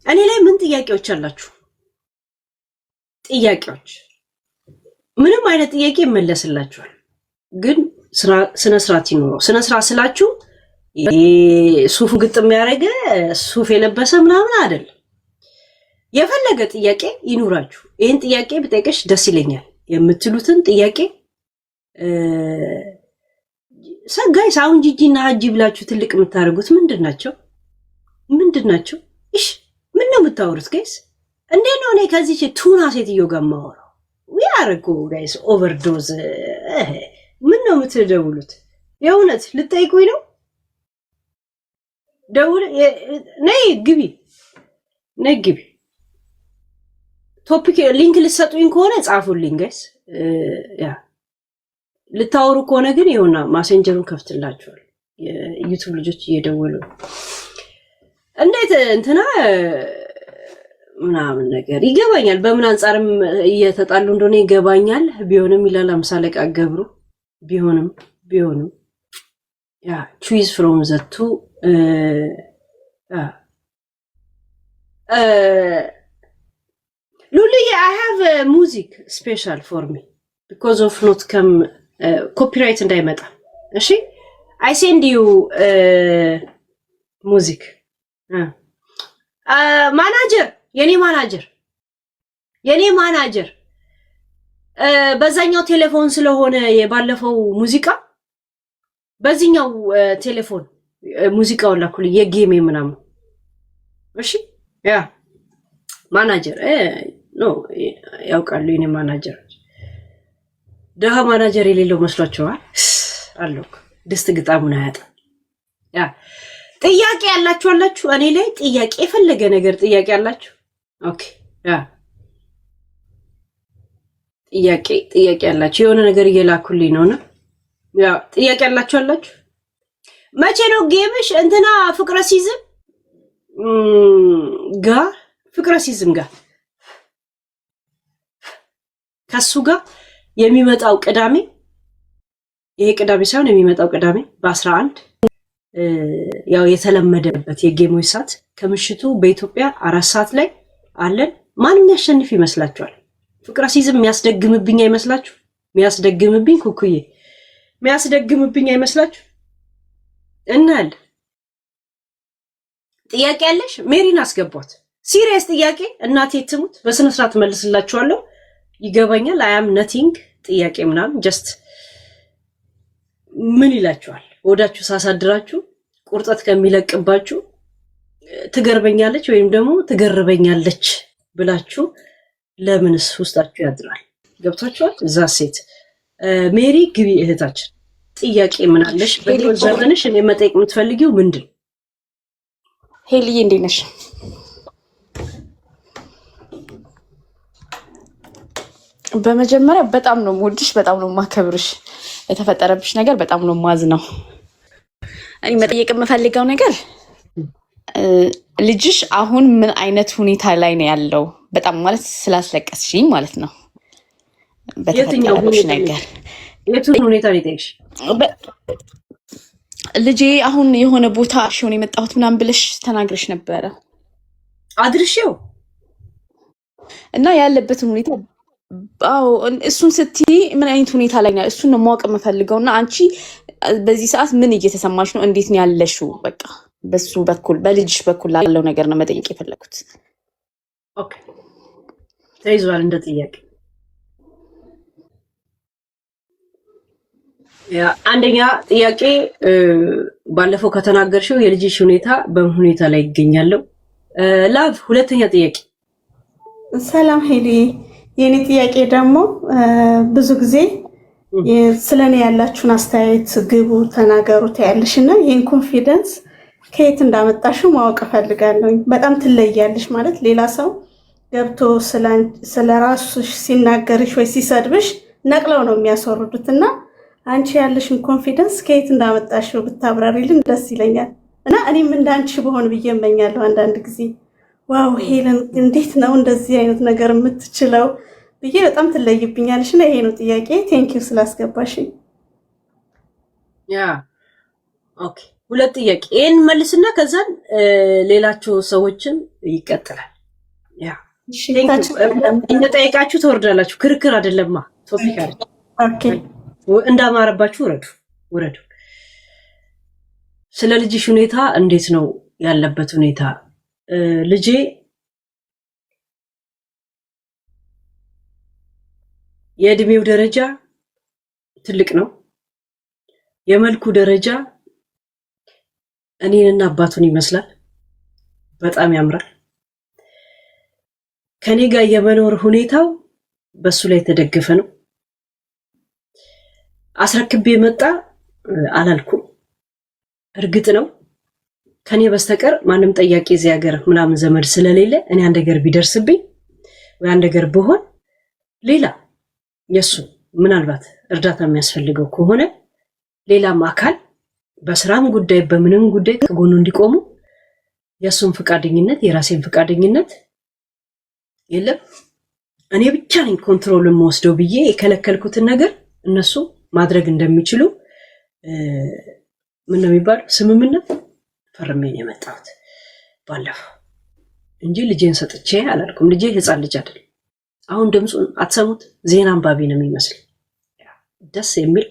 እኔ ላይ ምን ጥያቄዎች አላችሁ? ጥያቄዎች ምንም አይነት ጥያቄ ይመለስላችኋል። ግን ስነ ስርዓት ይኖረው። ስነ ስርዓት ስላችሁ ሱፍ ግጥም ያደረገ ሱፍ የለበሰ ምናምን አይደለም። የፈለገ ጥያቄ ይኑራችሁ። ይሄን ጥያቄ ብጠይቅሽ ደስ ይለኛል የምትሉትን ጥያቄ ጋይስ አሁን ጂጂና ሀጂ ብላችሁ ትልቅ የምታደርጉት ምንድናቸው? እሺ ምን ነው የምታወሩት ጋይስ? እንዴት ነው እኔ ከዚህ ቱና ሴትዮ ጋር ማወራው? ያረጉ ጋይስ ኦቨርዶዝ ምን ነው የምትደውሉት? የእውነት ልጠይቁኝ ነው? ደውል ነይ ግቢ ቶፒክ ሊንክ ልትሰጡኝ ከሆነ ጻፉልኝ ጋይስ። ያ ልታወሩ ከሆነ ግን ይኸውና ማሴንጀሩን ከፍትላችኋል። የዩቲዩብ ልጆች እየደወሉ እንዴት እንትና ምናምን ነገር ይገባኛል። በምን አንጻርም እየተጣሉ እንደሆነ ይገባኛል። ቢሆንም ይላል አምሳለቃ ገብሩ ቢሆንም ያ choose from the two Luli, I have a music special for me because of not come copyright and I I send you music. Manager, የኔ ማናጀር በዛኛው ቴሌፎን ስለሆነ የባለፈው ሙዚቃ በዚህኛው ቴሌፎን ሙዚቃው ላኩልኝ የጌም ምናምን። እሺ ያ ማናጀር ኖ ያውቃሉ። የኔ ማናጀር ደሃ ማናጀር የሌለው መስሏቸዋል። አለኩ ድስት ግጣሙን አያጣ። ያ ጥያቄ ያላችሁ እኔ ላይ ጥያቄ የፈለገ ነገር ጥያቄ ያላችሁ ኦኬ። ያ ጥያቄ ያላችሁ የሆነ ነገር እየላኩልኝ ነውና ያ ጥያቄ ያላችሁ መቼ ነው ጌምሽ እንትና ፍቅረ ሲዝም ጋር ከሱ ጋር የሚመጣው ቅዳሜ፣ ይሄ ቅዳሜ ሳይሆን የሚመጣው ቅዳሜ በ11 ያው የተለመደበት የጌሞች ሰዓት ከምሽቱ በኢትዮጵያ 4 ሰዓት ላይ አለን። ማን የሚያሸንፍ ይመስላችኋል? ፍቅረ ሲዝም የሚያስደግምብኝ አይመስላችሁ? የሚያስደግምብኝ ኩኩዬ የሚያስደግምብኝ አይመስላችሁ? እናል ጥያቄ ያለሽ ሜሪን አስገቧት። ሲሪየስ ጥያቄ እናቴ ትሙት በስነ ስርዓት መልስላችኋለሁ። ይገባኛል። አይ አም ነቲንግ ጥያቄ ምናምን ጀስት ምን ይላችኋል? ወዳችሁ ሳሳድራችሁ ቁርጠት ከሚለቅባችሁ ትገርበኛለች ወይም ደግሞ ትገርበኛለች ብላችሁ ለምንስ ውስጣችሁ ያድራል? ገብታችኋል? እዛ ሴት ሜሪ ግቢ እህታችን ጥያቄ ምን አለሽ? በህይወት ዘመንሽ እኔ መጠየቅ የምትፈልጊው ምንድን? ሄልዬ እንዴት ነሽ? በመጀመሪያ በጣም ነው የምወድሽ፣ በጣም ነው የማከብርሽ። የተፈጠረብሽ ነገር በጣም ነው የማዝነው። እኔ መጠየቅ የምፈልገው ነገር ልጅሽ አሁን ምን አይነት ሁኔታ ላይ ነው ያለው? በጣም ማለት ስላስለቀስሽኝ ማለት ነው። በተፈጠረብሽ ነገር የቱን ሁኔታ ሊጠይቅሽ? ልጄ አሁን የሆነ ቦታ ሽሆን የመጣሁት ምናምን ብለሽ ተናግረሽ ነበረ አድርሽው እና ያለበትን ሁኔታ እሱን ስትይ ምን አይነት ሁኔታ ላይ ነው? እሱን ነው ማወቅ የምፈልገውና አንቺ በዚህ ሰዓት ምን እየተሰማሽ ነው? እንዴት ነው ያለሽው? በቃ በሱ በኩል በልጅሽ በኩል ያለው ነገር ነው መጠየቅ የፈለኩት። ኦኬ ተይዟል እንደ ጥያቄ። ያ አንደኛ ጥያቄ ባለፈው ከተናገርሽው የልጅሽ ሁኔታ በምን ሁኔታ ላይ ይገኛለው? ላቭ ሁለተኛ ጥያቄ። ሰላም ሄሊ፣ የኔ ጥያቄ ደግሞ ብዙ ጊዜ ስለኔ ያላችሁን አስተያየት ግቡ ተናገሩት ያለሽና ይሄን ኮንፊደንስ ከየት እንዳመጣሽው ማወቅ ፈልጋለሁ። በጣም ትለያለሽ ማለት ሌላ ሰው ገብቶ ስለራስሽ ሲናገርሽ ወይ ሲሰድብሽ ነቅለው ነው የሚያስወርዱትና አንቺ ያለሽን ኮንፊደንስ ከየት እንዳመጣሽው ብታብራሪልን ደስ ይለኛል። እና እኔም እንዳንቺ በሆን ብዬ እመኛለሁ አንዳንድ ጊዜ። ዋው ሄለን እንዴት ነው እንደዚህ አይነት ነገር የምትችለው ብዬ በጣም ትለይብኛለሽ እና ይሄ ነው ጥያቄ። ቴንክ ዩ ስላስገባሽ። ያ ኦኬ ሁለት ጥያቄ ይሄን መልስና ከዛን ሌላቸው ሰዎችን ይቀጥላል። ያ እንደጠየቃችሁ ተወርዳላችሁ። ክርክር አይደለማ ቶፒክ አይደለም። ኦኬ እንዳማረባችሁ ውረዱ። ስለ ልጅሽ ሁኔታ እንዴት ነው ያለበት ሁኔታ? ልጄ የእድሜው ደረጃ ትልቅ ነው። የመልኩ ደረጃ እኔንና አባቱን ይመስላል። በጣም ያምራል። ከኔ ጋር የመኖር ሁኔታው በሱ ላይ የተደገፈ ነው። አስረክቤ መጣ አላልኩም። እርግጥ ነው ከኔ በስተቀር ማንም ጠያቂ እዚህ ሀገር ምናምን ዘመድ ስለሌለ እኔ አንድ ነገር ቢደርስብኝ ወይ አንድ ነገር ብሆን ሌላ የሱ ምናልባት እርዳታ የሚያስፈልገው ከሆነ ሌላም አካል በስራም ጉዳይ በምንም ጉዳይ ከጎኑ እንዲቆሙ የሱን ፍቃደኝነት የራሴን ፍቃደኝነት የለም እኔ ብቻ ነኝ ኮንትሮልን መወስደው ብዬ የከለከልኩትን ነገር እነሱ ማድረግ እንደሚችሉ ምን ነው የሚባለው ስምምነት ፈርሜ ነው የመጣሁት ባለፈው እንጂ ልጄን ሰጥቼ አላልኩም። ልጄ ህፃን ልጅ አይደል። አሁን ድምፁን አትሰሙት? ዜና አንባቢ ነው የሚመስል ደስ የሚል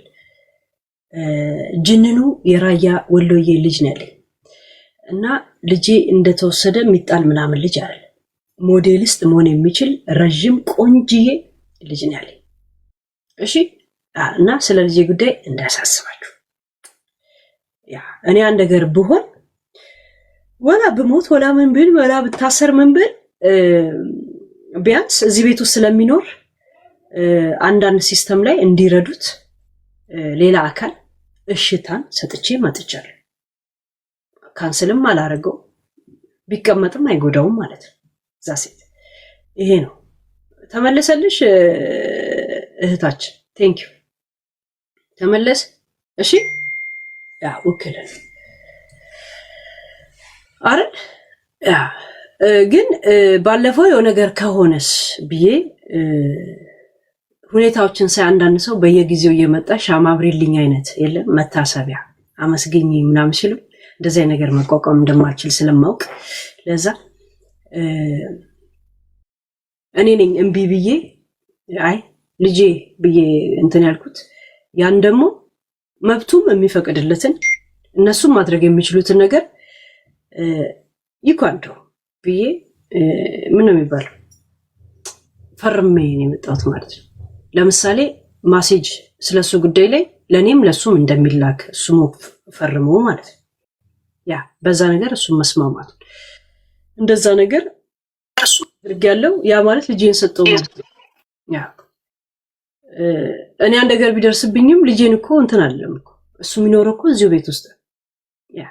ጅንኑ የራያ ወሎዬ ልጅ ነው ያለኝ እና ልጄ እንደተወሰደ የሚጣል ምናምን ልጅ አይደል። ሞዴሊስት መሆን የሚችል ረጅም ቆንጅዬ ልጅ ነው ያለኝ። እሺ እና ስለ ልጄ ጉዳይ እንዳያሳስባችሁ። ያ እኔ አንድ ነገር ብሆን ወላ ብሞት ወላ ምን ብል ወላ ብታሰር ምን ብል ቢያንስ እዚህ ቤት ውስጥ ስለሚኖር አንዳንድ ሲስተም ላይ እንዲረዱት ሌላ አካል እሽታን ሰጥቼ ማጥቻለሁ። ካንስልም አላረገው ቢቀመጥም አይጎዳውም ማለት ነው። ዛሴት ይሄ ነው። ተመለሰልሽ እህታችን ቴንክ ዩ ተመለስ። እሺ ያ ወክለን አረ ያ ግን ባለፈው የሆነ ነገር ከሆነስ ብዬ ሁኔታዎችን ሳይ አንዳንድ ሰው በየጊዜው እየመጣ ሻማ አብሪልኝ አይነት የለም መታሰቢያ አመስገኝ ምናምን ሲሉ እንደዚህ አይነት ነገር መቋቋም እንደማልችል ስለማውቅ ለዛ እኔ ነኝ እምቢ ብዬ አይ ልጄ ብዬ እንትን ያልኩት ያን ደግሞ መብቱም የሚፈቅድለትን እነሱም ማድረግ የሚችሉትን ነገር ይኳንዶ ብዬ ምን ነው የሚባለው ፈርሜ ነው የመጣሁት ማለት ነው። ለምሳሌ ማሴጅ ስለሱ ጉዳይ ላይ ለኔም ለሱም እንደሚላክ እሱም ፈርሞ ማለት ነው። ያ በዛ ነገር እሱም መስማማት እንደዛ ነገር እሱ አድርጌያለሁ። ያ ማለት ልጄን ሰጠው ማለት ነው። ያ እኔ አንድ ነገር ቢደርስብኝም ልጄን እኮ እንትን አይደለም እኮ እሱ የሚኖረው እኮ እዚሁ ቤት ውስጥ ያ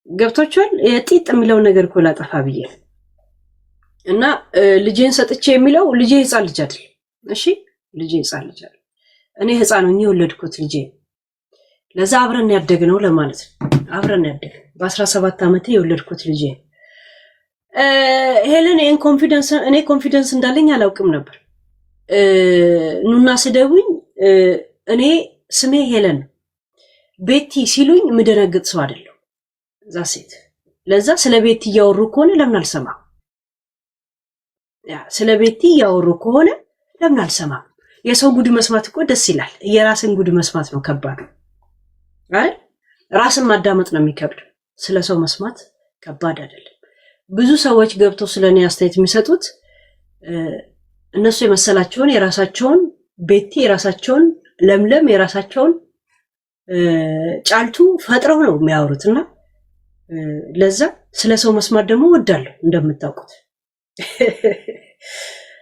ገብቶቻል። የጢጥ የሚለው ነገር እኮ ላጠፋ ብዬ እና ልጄን ሰጥቼ የሚለው ልጄ ህፃን ልጅ አይደል። እሺ ልጄ ህፃን ልጅ አይደል። እኔ ህፃን ሆኜ የወለድኩት ልጄ ለዛ አብረን ያደግነው ለማለት ነው። አብረን ያደግነው በ17 ዓመቴ የወለድኩት ልጄ ሄለን ይሄን ኮንፊደንስ እኔ ኮንፊደንስ እንዳለኝ አላውቅም ነበር። ኑና ስደቡኝ እኔ ስሜ ሄለን ቤቲ ሲሉኝ ምደነግጥ ሰው አይደለም። ዛሴት ለዛ ስለ ቤቲ እያወሩ ከሆነ ለምን አልሰማም? ያ ስለ ቤቲ እያወሩ ከሆነ ለምን አልሰማም? የሰው ጉድ መስማት እኮ ደስ ይላል። የራስን ጉድ መስማት ነው ከባድ አይደል? ራስን ማዳመጥ ነው የሚከብድ። ስለ ሰው መስማት ከባድ አይደለም። ብዙ ሰዎች ገብተው ስለኔ አስተያየት የሚሰጡት እነሱ የመሰላቸውን የራሳቸውን ቤቲ የራሳቸውን ለምለም የራሳቸውን ጫልቱ ፈጥረው ነው የሚያወሩትና ለዛ ስለ ሰው መስማት ደግሞ ወዳለሁ እንደምታውቁት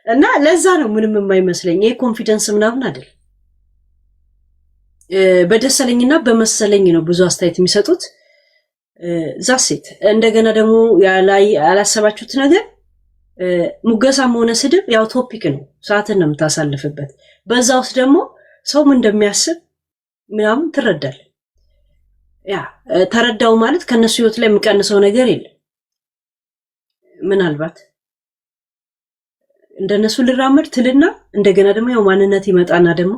እና ለዛ ነው ምንም የማይመስለኝ። ይሄ ኮንፊደንስ ምናምን አይደል። በደሰለኝና በመሰለኝ ነው ብዙ አስተያየት የሚሰጡት። ዛሴት እንደገና ደግሞ ያላሰባችሁት ነገር ሙገሳም ሆነ ስድብ ያው ቶፒክ ነው። ሰዓትን ነው የምታሳልፍበት። በዛ ውስጥ ደግሞ ሰው ምን እንደሚያስብ ምናምን ትረዳል። ያ ተረዳው ማለት ከነሱ ህይወት ላይ የሚቀንሰው ነገር የለም። ምናልባት እንደነሱ ልራመድ ትልና እንደገና ደግሞ ያው ማንነት ይመጣና ደግሞ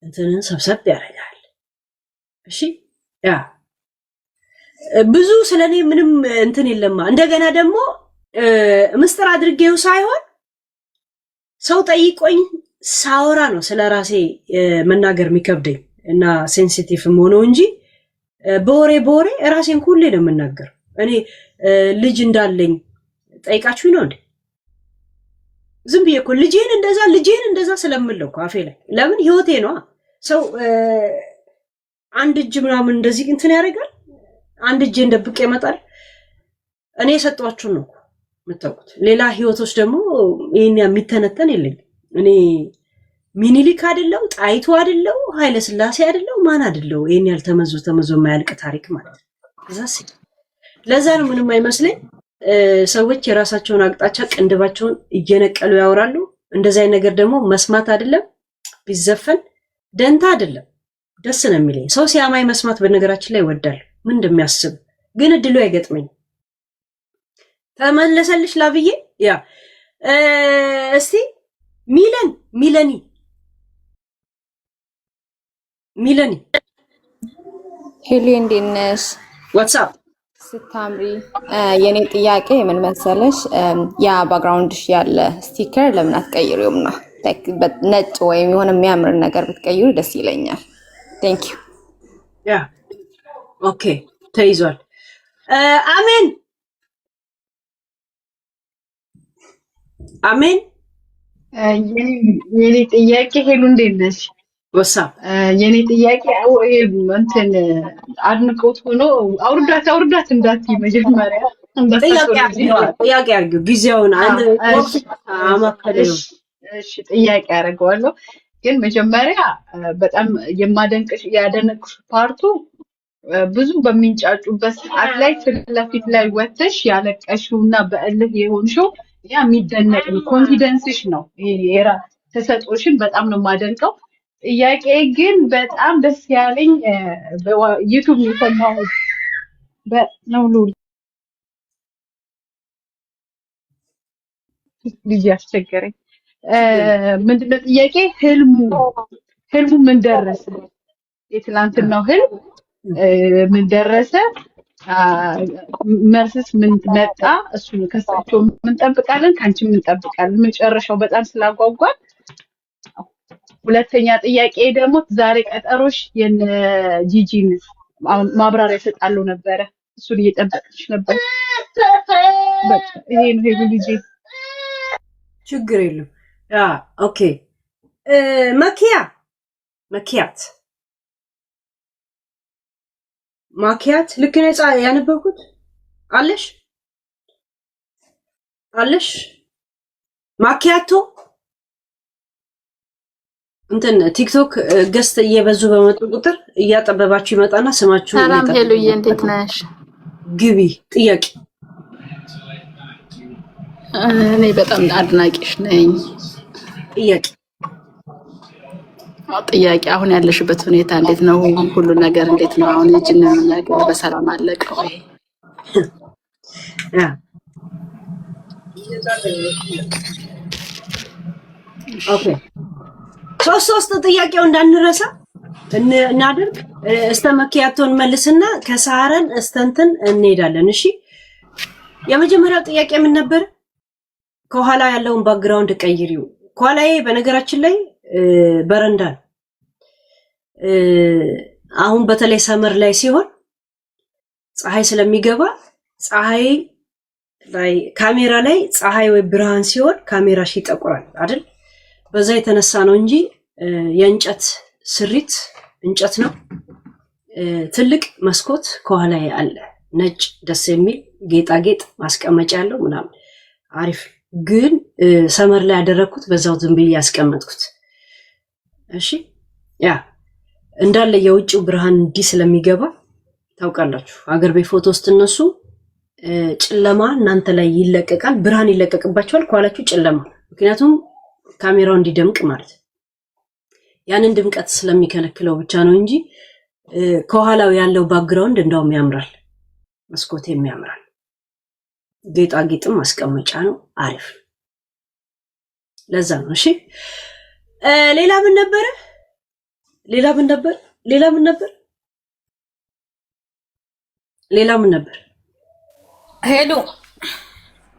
እንትንን ሰብሰብ ያደርጋል። እሺ ያ ብዙ ስለኔ ምንም እንትን የለማ። እንደገና ደግሞ ምስጥር አድርጌው ሳይሆን ሰው ጠይቆኝ ሳወራ ነው ስለራሴ መናገር የሚከብደኝ እና ሴንሲቲቭ ሆኖ እንጂ በወሬ ራሴን ሁሌ ነው የምናገር። እኔ ልጅ እንዳለኝ ጠይቃችሁኝ ነው እንዴ? ዝም ብዬ እኮ ልጄን እንደዛ ስለምለው እኮ አፌ ላይ ለምን ህይወቴ ነው። ሰው አንድ እጅ ምናምን እንደዚህ እንትን ያደርጋል፣ አንድ እጄ እንደብቅ ይመጣል። እኔ የሰጧችሁን ነው የምታውቁት። ሌላ ህይወቶች ደግሞ ይሄን የሚተነተን የለኝ። እኔ ሚኒሊክ አይደለው፣ ጣይቱ አይደለው፣ ኃይለ ሥላሴ አይደለው፣ ማን አይደለው። ይሄን ያልተመዞ የማያልቅ ታሪክ ማለት ነው። ለዛ ነው ምንም አይመስለኝ። ሰዎች የራሳቸውን አቅጣጫ ቅንድባቸውን እየነቀሉ ያወራሉ። እንደዚህ አይነት ነገር ደግሞ መስማት አይደለም ቢዘፈን ደንታ አይደለም፣ ደስ ነው የሚለኝ። ሰው ሲያማኝ መስማት በነገራችን ላይ ይወዳል። ምን እንደሚያስብ ግን እድሉ አይገጥመኝ። ተመለሰልሽ ላብዬ። ያ እስቲ ሚለኒ ሄሎ እንዴት ነሽ? ዋትስአፕ ስታምሪ። የኔ ጥያቄ ምን መሰለሽ፣ ያ ባክግራውንድሽ ያለ ስቲከር ለምን አትቀይሪውም ነው? ነጭ ወይም የሆነ የሚያምር ነገር ብትቀይሩ ደስ ይለኛል። ቴንክ ዩ። ያ ኦኬ፣ ተይዟል። አሜን አሜን። የኔ ጥያቄ ሄሉ እንዴት ነሽ? ዋትስአፕ የኔ ጥያቄ እንትን አድንቆት ሆኖ አውርዳት እንዳትዪ መጀመሪያ ጥያቄ አድርጊው ጊዜውን አማከለው። እሺ ጥያቄ አደርገዋለሁ። ግን መጀመሪያ በጣም ያደነቅሽ ፓርቱ ብዙ በሚንጫጩበት ሰዓት ላይ ፊት ለፊት ላይ ወጥተሽ ያለቀሽውና በእልህ የሆንሽው ያ የሚደነቅ ነው። ኮንፊደንስሽ ነው። ይሄ ተሰጦሽን በጣም ነው የማደንቀው። ጥያቄ ግን በጣም ደስ ያለኝ በዩቲዩብ የሰማሁት ነው ልጅ ያስቸገረኝ ምንድነው ጥያቄ ህልሙ ምን ደረሰ? የትላንትናው ህልም ምን ደረሰ? መልስስ ምን መጣ? እሱን ከሳቸው ምን ጠብቃለን፣ ካንቺ ምን ጠብቃለን? መጨረሻው በጣም ስላጓጓል። ሁለተኛ ጥያቄ ደግሞ ዛሬ ቀጠሮሽ የነ ጂጂን ማብራሪያ እሰጣለሁ ነበረ። እሱን እየጠበቅሽ ነበር። በቃ ይሄ ነው ልጅ። ችግር የለም። ኦኬ ማኪያት ልክ ነፃ ያነበብኩት አለሽ ማኪያቶ እንትን ቲክቶክ ገስት እየበዙ በመጡ ቁጥር እያጠበባችሁ ይመጣና ስማችሁ ሰላም ሄሉዬ፣ እንዴት ነሽ? ግቢ ጥያቄ። እኔ በጣም አድናቂሽ ነኝ። ጥያቄ አሁን ያለሽበት ሁኔታ እንዴት ነው? ሁሉ ነገር እንዴት ነው? አሁን የጅን ነገር በሰላም አለቀ ወይ? ኦኬ ሶስት ጥያቄው እንዳንረሳ እናድርግ። እስተ መኪያቶን መልስና ከሳረን እስተንትን እንሄዳለን። እሺ የመጀመሪያው ጥያቄ ምን ነበር? ከኋላ ያለውን ባክግራውንድ ቀይሪው። ከኋላዬ በነገራችን ላይ በረንዳ ነው። አሁን በተለይ ሰመር ላይ ሲሆን ፀሐይ ስለሚገባ ፀሐይ ላይ ካሜራ ላይ ፀሐይ ወይ ብርሃን ሲሆን ካሜራሽ ይጠቁራል አይደል? በዛ የተነሳ ነው እንጂ የእንጨት ስሪት እንጨት ነው። ትልቅ መስኮት ከኋላ አለ፣ ነጭ ደስ የሚል ጌጣጌጥ ማስቀመጫ ያለው ምናምን አሪፍ። ግን ሰመር ላይ ያደረኩት በዛው ዝም ብዬ ያስቀመጥኩት። እሺ ያ እንዳለ የውጭው ብርሃን እንዲህ ስለሚገባ ታውቃላችሁ፣ አገር ቤት ፎቶ ስትነሱ ጨለማ እናንተ ላይ ይለቀቃል፣ ብርሃን ይለቀቅባችኋል፣ ከኋላችሁ ጨለማ። ምክንያቱም ካሜራው እንዲደምቅ ማለት ያንን ድምቀት ስለሚከለክለው ብቻ ነው እንጂ ከኋላው ያለው ባክግራውንድ እንደውም ያምራል፣ መስኮቴም ያምራል፣ ጌጣጌጥም ማስቀመጫ ነው፣ አሪፍ። ለዛ ነው። እሺ ሌላ ምን ነበር? ሌላ ምን ነበር? ሄሎ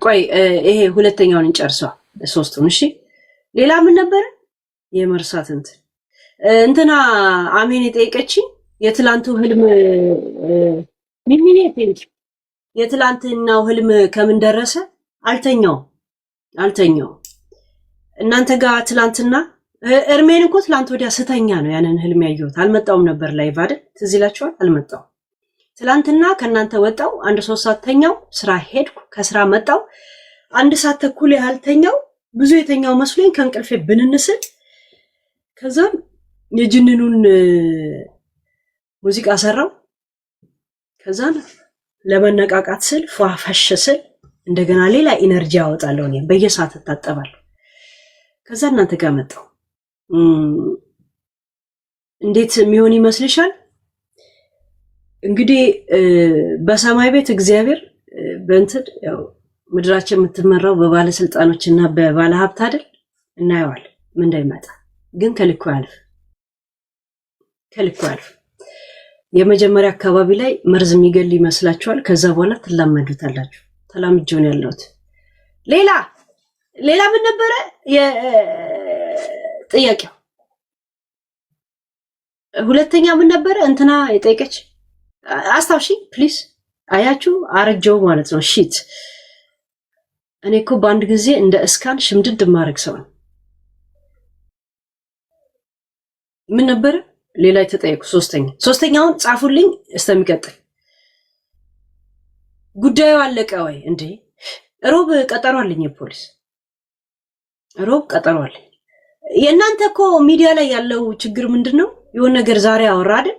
ቆይ ይሄ ሁለተኛውን እንጨርሰው ሶስቱን። እሺ ሌላ ምን ነበር? የመርሳት እንትና አሜን የጠየቀችኝ የትላንቱ ህልም ሚሚኔት የትላንትናው ህልም ከምን ደረሰ? አልተኛው እናንተ ጋር ትላንትና እርሜን እኮ ትላንት ወዲያ ስተኛ ነው ያንን ህልም ያየሁት። አልመጣውም ነበር ላይቭ አይደል? ትዝ ይላችኋል? አልመጣው። ትላንትና ከእናንተ ወጣው 1-3 ሰዓት ተኛው፣ ስራ ሄድኩ፣ ከስራ መጣው 1 ሰዓት ተኩል ያህል ተኛው። ብዙ የተኛው መስሎኝ ከእንቅልፌ ብንንስል ከዛም የጅንኑን ሙዚቃ ሰራው። ከዛም ለመነቃቃት ስል ፏፈሽ ስል እንደገና ሌላ ኢነርጂ ያወጣለሁ። እኔ በየሰዓት እታጠባለሁ። ከዛ እናንተ ጋር መጣው። እንዴት የሚሆን ይመስልሻል? እንግዲህ በሰማይ ቤት እግዚአብሔር በእንትን ያው ምድራችን የምትመራው በባለስልጣኖች እና በባለ ሀብት አይደል? እናየዋል ምን እንደሚመጣ ግን ከልኩ ያልፍ። የመጀመሪያ አካባቢ ላይ መርዝ የሚገል ይመስላችኋል። ከዛ በኋላ ትላመዱታላችሁ። ተላምጆን ያለሁት ሌላ ምን ነበረ ጥያቄው? ሁለተኛ ምን ነበረ? እንትና የጠየቀች አስታውሺ ፕሊዝ። አያችሁ አረጀው ማለት ነው። ሺት እኔ እኮ በአንድ ጊዜ እንደ እስካን ሽምድድ ማድረግ ሰው ነው። ምን ነበረ ሌላ የተጠየቁ? ሶስተኛውን ጻፉልኝ እስከሚቀጥል። ጉዳዩ አለቀ ወይ እንዴ? ሮብ ቀጠሮ አለኝ፣ የፖሊስ ሮብ ቀጠሮ አለኝ። የእናንተ እኮ ሚዲያ ላይ ያለው ችግር ምንድነው? የሆነ ነገር ዛሬ አወራ አይደል?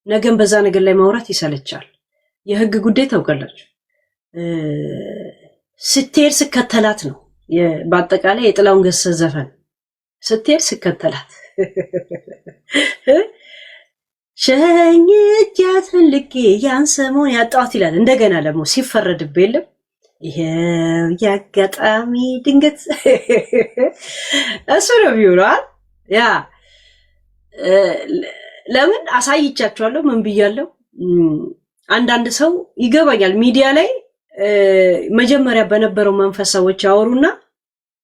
ነገም በዛ ነገር ላይ ማውራት ይሰለቻል። የህግ ጉዳይ ታውቃላችሁ። ስትሄድ ስከተላት ነው። በአጠቃላይ የጥላውን ገሰሰ ዘፈን ስትሄድ ስከተላት ሸኝቻት ልኬ ያን ሰሞን ያጣሁት ይላል። እንደገና ደግሞ ሲፈረድብህ የለም ይሄው ያጋጣሚ ድንገት እሱ ነው ቢሆናል። ያ ለምን አሳይቻችኋለሁ። ምን ብያለሁ? አንዳንድ ሰው ይገባኛል። ሚዲያ ላይ መጀመሪያ በነበረው መንፈስ ሰዎች ያወሩና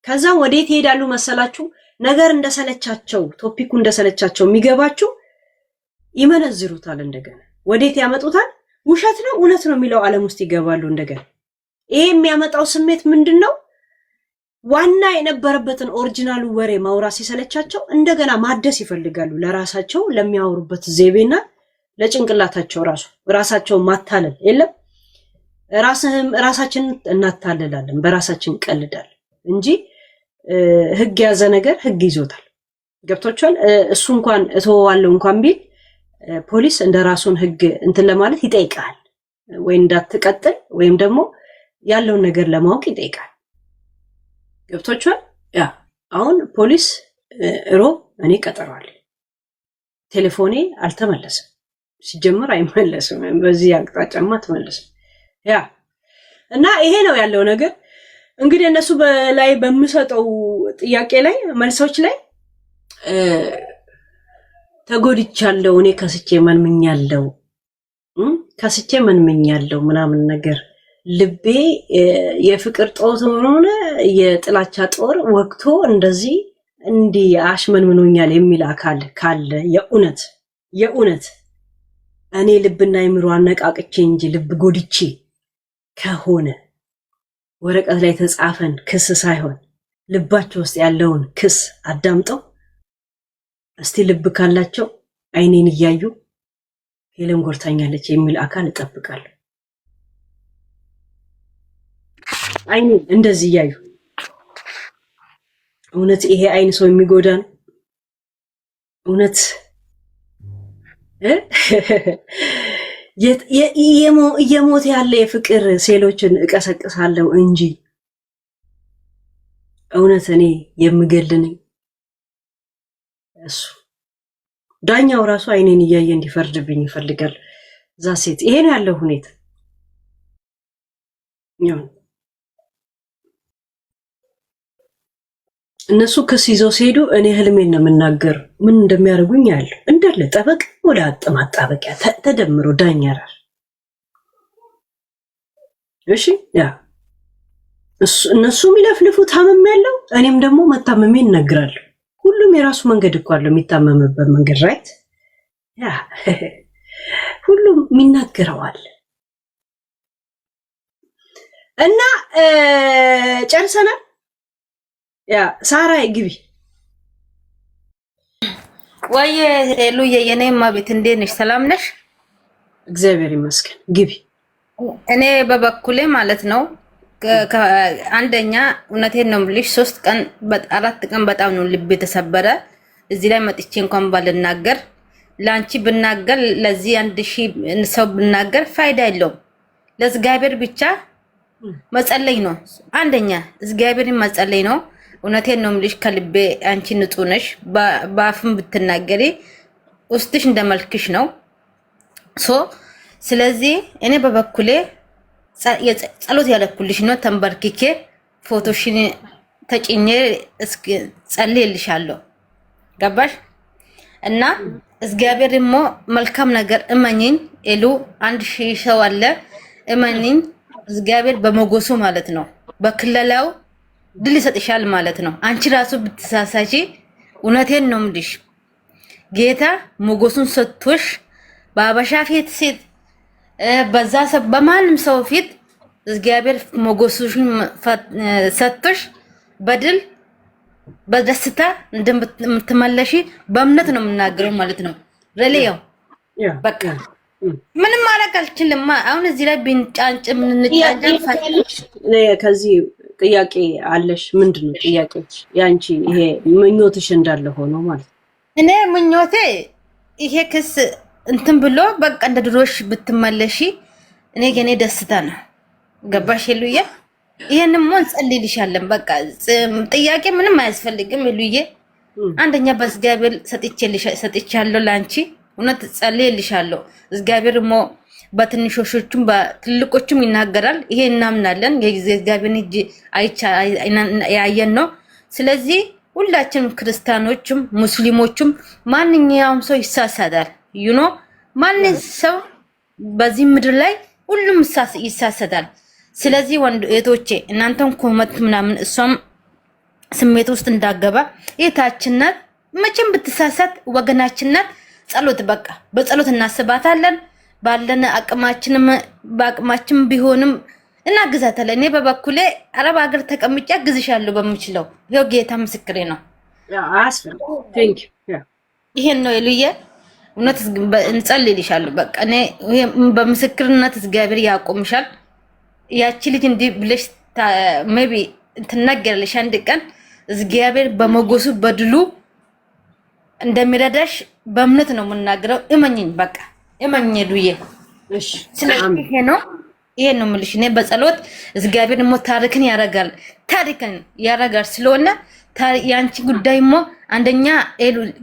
ከዛም ወዴት ይሄዳሉ መሰላችሁ? ነገር እንደሰለቻቸው ቶፒኩ እንደሰለቻቸው የሚገባችሁ ይመነዝሩታል። እንደገና ወዴት ያመጡታል? ውሸት ነው እውነት ነው የሚለው ዓለም ውስጥ ይገባሉ። እንደገና ይሄ የሚያመጣው ስሜት ምንድነው? ዋና የነበረበትን ኦሪጂናሉ ወሬ ማውራት ሲሰለቻቸው እንደገና ማደስ ይፈልጋሉ። ለራሳቸው ለሚያወሩበት ዘይቤና ለጭንቅላታቸው ራሳቸው ማታለል የለም። ራሳችን እናታለላለን፣ በራሳችን ቀልዳለን እንጂ ህግ ያዘ ነገር ህግ ይዞታል። ገብቶቻል። እሱ እንኳን እተወዋለሁ እንኳን ቢል ፖሊስ እንደራሱን ህግ እንትን ለማለት ይጠይቃል፣ ወይ እንዳትቀጥል ወይም ደግሞ ያለውን ነገር ለማወቅ ይጠይቃል። ገብቶቻል። ያ አሁን ፖሊስ ሮብ እኔ ቀጠሯል። ቴሌፎኔ አልተመለሰም። ሲጀምር አይመለስም። በዚህ አቅጣጫማ አትመለስም። ያ እና ይሄ ነው ያለው ነገር። እንግዲህ እነሱ በላይ በምሰጠው ጥያቄ ላይ መልሶች ላይ ተጎድቻለሁ፣ እኔ ከስቼ መንምኛለሁ ምናምን ነገር ልቤ የፍቅር ጦር ሆነ የጥላቻ ጦር ወቅቶ እንደዚህ እንዲህ አሽመንምኖኛል የሚል አካል ካለ የእውነት እኔ ልብና አይምሮ አነቃቅቼ እንጂ ልብ ጎድቼ ከሆነ ወረቀት ላይ የተጻፈን ክስ ሳይሆን ልባቸው ውስጥ ያለውን ክስ አዳምጠው እስቲ ልብ ካላቸው አይኔን እያዩ ሄለን ጎርታኛለች የሚል አካል እጠብቃለሁ። አይኔን እንደዚህ እያዩ እውነት ይሄ አይን ሰው የሚጎዳ ነው? እውነት እየሞተ ያለ የፍቅር ሴሎችን እቀሰቅሳለሁ እንጂ እውነት እኔ የምገልንኝ እሱ ዳኛው ራሱ አይኔን እያየ እንዲፈርድብኝ ይፈልጋል። እዛ ሴት ይሄ ነው ያለው ሁኔታ። እነሱ ክስ ይዘው ሲሄዱ እኔ ህልሜን ነው የምናገር። ምን እንደሚያደርጉኝ ያለ እንዳለ ጠበቅ ወደ አጠማጣበቂያ ተደምሮ ዳኛ ራሱ እሺ ያ እነሱ የሚለፍልፉ ታመም ያለው እኔም ደግሞ መታመሜ እነግራለሁ። ሁሉም የራሱ መንገድ እኮ አለው የሚታመምበት መንገድ ራይት ያ ሁሉም የሚናገረዋል። እና ጨርሰናል። ያ ሳራ ግቢ። ወይ ሄሉዬ የኔማ ቤት እንዴት ነሽ? ሰላም ነሽ? እግዚአብሔር ይመስገን። ግቢ። እኔ በበኩሌ ማለት ነው አንደኛ እውነቴን ነው የምልሽ 3 ቀን 4 ቀን በጣም ነው ልብ የተሰበረ። እዚህ ላይ መጥቼ እንኳን ባልናገር ላንቺ ብናገር ለዚህ 1000 ሰው ብናገር ፋይዳ የለውም። ለእግዚአብሔር ብቻ መጸለይ ነው። አንደኛ እግዚአብሔርን መጸለይ ነው። እውነቴን ነው የምልሽ ከልቤ አንቺ ንጹህ ነሽ። በአፍም ብትናገሪ ውስጥሽ እንደመልክሽ ነው። ስለዚህ እኔ በበኩሌ ጸሎት ያለኩልሽ ነው። ተንበርክኬ ፎቶሽን ተጭኜ ጸልይልሻለሁ። ገባሽ? እና እግዚአብሔር ደግሞ መልካም ነገር እመኝኝ። ኤሉ 1000 ሰው አለ እመኝኝ። እግዚአብሔር በመጎሱ ማለት ነው በክለላው ድል ይሰጥሻል ማለት ነው። አንቺ ራሱ ብትሳሳቺ እውነቴን ነው የምልሽ ጌታ ሞገሱን ሰጥቶሽ በአበሻ ፊት ሴት በዛ በማንም ሰው ፊት እግዚአብሔር ሞገሱን ሰጥቶሽ በድል በደስታ እንደምትመለሺ በእምነት ነው የምናገረው ማለት ነው። ረሌው በቃ ምንም ማድረግ አልችልም። አሁን እዚህ ላይ ብንጫንጭ ምንጫንጭ ከዚህ ጥያቄ አለሽ? ምንድነው ጥያቄሽ? ያንቺ ይሄ ምኞትሽ እንዳለ ሆኖ ማለት ነው። እኔ ምኞቴ ይሄ ክስ እንትን ብሎ በቃ እንደ ድሮሽ ብትመለሺ እኔ የኔ ደስታ ነው። ገባሽ ሄሉዬ? ይሄንን ሞን ጸልይልሻለን። በቃ ጥያቄ ምንም አያስፈልግም ሄሉዬ። አንደኛ በእግዚአብሔር ሰጥቻለሁ ላንቺ እውነት ጸልይልሻለሁ። እግዚአብሔር ሞ በትንሾቹም በትልቆቹም ይናገራል። ይሄ እናምናለን። የእግዚአብሔርን እጅ ያየን ነው። ስለዚህ ሁላችንም ክርስቲያኖችም ሙስሊሞችም ማንኛውም ሰው ይሳሳታል። ዩኖ ማንኛውም ሰው በዚህ ምድር ላይ ሁሉም ይሳሳታል። ስለዚህ ወንድ እህቶቼ እናንተም ኮመት ምናምን እሷም ስሜት ውስጥ እንዳገባ የታችናት መቼም ብትሳሳት ወገናችናት ጸሎት በቃ በጸሎት እናስባታለን። ባለን አቅማችንም በአቅማችን ቢሆንም እናግዛታለን። እኔ በበኩሌ አረብ ሀገር ተቀምጬ አግዝሻለሁ በምችለው። ይሄው ጌታ ምስክሬ ነው። ይሄን ነው የሉዬ እውነት እንጸልይልሻለሁ። በቃ እኔ በምስክርነት እግዚአብሔር ያቆምሻል። ያቺ ልጅ እንዲህ ብለሽ ሜቢ ትናገራለሽ አንድ ቀን እግዚአብሔር በመጎሱ በድሉ እንደሚረዳሽ በእምነት ነው የምናገረው። እመኝኝ በቃ እመኝ ዱዬ። እሺ ስለዚህ ይሄ ነው የምልሽ። እኔ በጸሎት እግዚአብሔር ደግሞ ታሪክን ያረጋል ስለሆነ ያንቺ ጉዳይሞ አንደኛ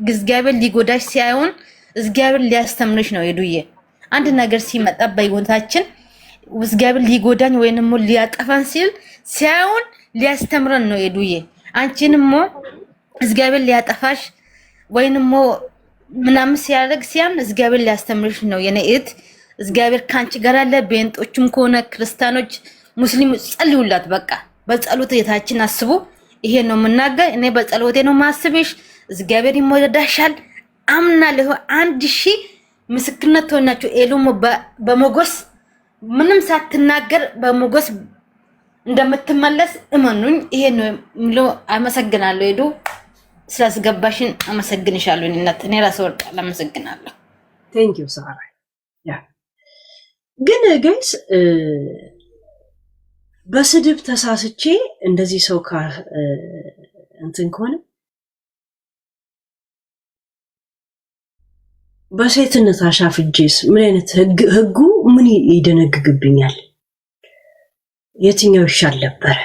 እግዚአብሔር ሊጎዳሽ ሳይሆን እግዚአብሔር ሊያስተምርሽ ነው ዱዬ። አንድ ነገር ሲመጣ በህይወታችን እግዚአብሔር ሊጎዳኝ ወይንም ሊያጠፋን ሲል ሳይሆን ሊያስተምረን ነው ዱዬ። አንቺንም እግዚአብሔር ሊያጠፋሽ ወይንም ምናምን ሲያደርግ ሲያም እግዚአብሔር ሊያስተምርሽ ነው የኔ እህት። እግዚአብሔር ካንቺ ጋር አለ። ቤንጦችም ከሆነ ክርስቲያኖች ሙስሊሞች ጸልዩላት። በቃ በጸሎት የታችን አስቡ። ይሄ ነው የምናገር። እኔ በጸሎቴ ነው ማስብሽ። እግዚአብሔር ይሞዳሻል አምናለሁ። 1000 ምስክርነት ሆናችሁ ኤሉም በመጎስ ምንም ሳትናገር በመጎስ እንደምትመለስ እመኑኝ። ይሄ ነው ምሎ አመሰግናለሁ ሄዱ ስላስገባሽን አመሰግንሻለሁ። እኔ ራስ ወርቅ አመሰግናለሁ። ቴንክ ዩ ሳራ። ያ ግን ጋይስ በስድብ ተሳስቼ እንደዚህ ሰው እንትን ከሆነ በሴትነት አሻፍጄስ ምን አይነት ህጉ ምን ይደነግግብኛል? የትኛው ይሻል ነበር?